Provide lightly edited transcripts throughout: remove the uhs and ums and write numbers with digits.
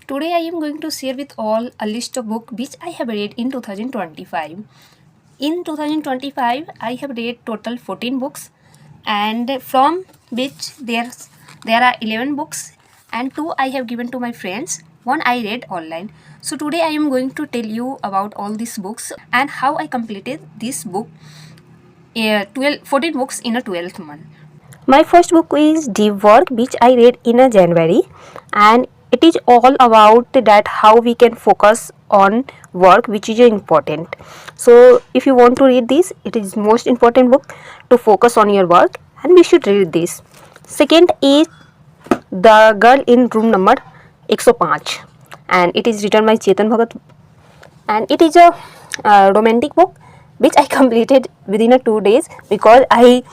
Today I am going to share with all a list of books which I have read in 2025. In 2025 I have read total 14 books, and from which there are 11 books and 2 I have given to my friends. One I read online. So today I am going to tell you about all these books and how I completed this book 14 books in a 12th month. My first book is Deep Work, which I read in a January, and it is all about that how we can focus on work, which is important. So if you want to read this, it is most important book to focus on your work, and we should read this. Second is The Girl in Room Number 105, and it is written by Chetan Bhagat, and it is a romantic book which I completed within a 2 days because I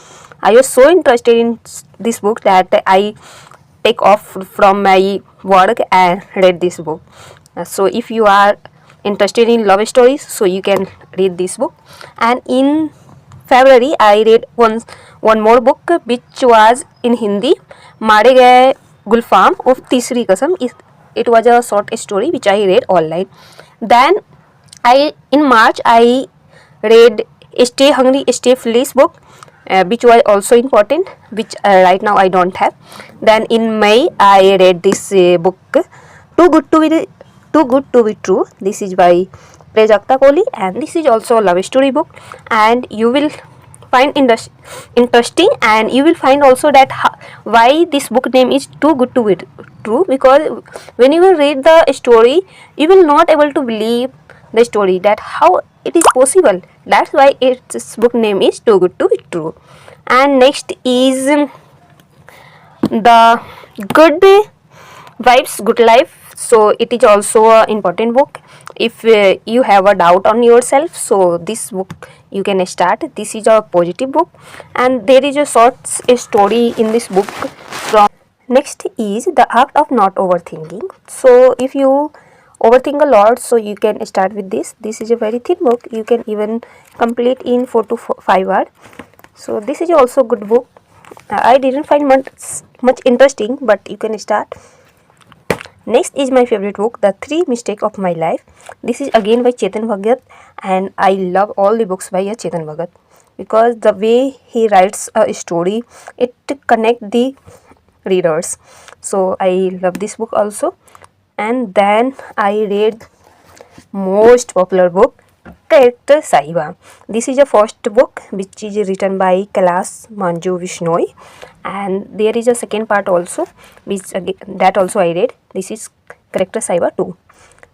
was so interested in this book that I take off from my work and read this book. So if you are interested in love stories, so you can read this book. And in February I read one more book which was in Hindi, मारे गए गुलफाम of तीसरी कसम. It was a short story which I read online. Then in March I read Stay Hungry, Stay Foolish book, which was also important, which right now I don't have. Then in May I read this book Too Good to Be True. This is by Prajakta Kohli, and this is also a love story book, and you will find interesting, and you will find also that why this book name is Too Good to Be True, because when you will read the story you will not able to believe the story that how it is possible. That's why its book name is Too Good to Be True. And next is The Good Vibes Good Life. So it is also an important book if you have a doubt on yourself, so this book you can start. This is a positive book, and there is a short story in this book from. Next is The Art of Not Overthinking. So if you overthink a lot, so you can start with this. This is a very thin book, you can even complete in 4 to 5 hours. So this is also good book. I didn't find much interesting, but you can start. Next is my favorite book, The 3 Mistakes of My Life. This is again by Chetan Bhagat, and I love all the books by Chetan Bhagat because the way he writes a story, it connect the readers. So I love this book also. And then I read most popular book, Character Saiba. This is a first book which is written by Kailash Manju Vishnoi, and there is a second part also which that also I read. This is Character Saiba 2.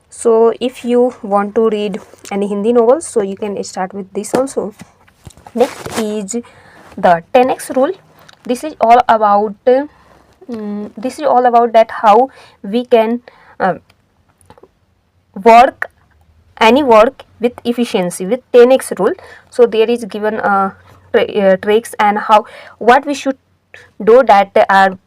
So if you want to read any Hindi novels, so you can start with this also. Next is the 10x rule. This is all about that how we can work any work with efficiency with 10x rule. So there is given tricks and how what we should do that our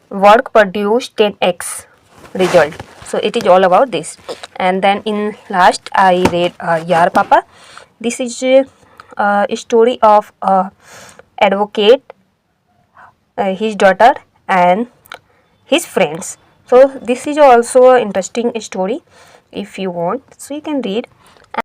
work produce 10x result. So it is all about this. And then in last I read Yaar Papa. This is a story of advocate, his daughter and his friends. So this is also an interesting story. If you want, so you can read.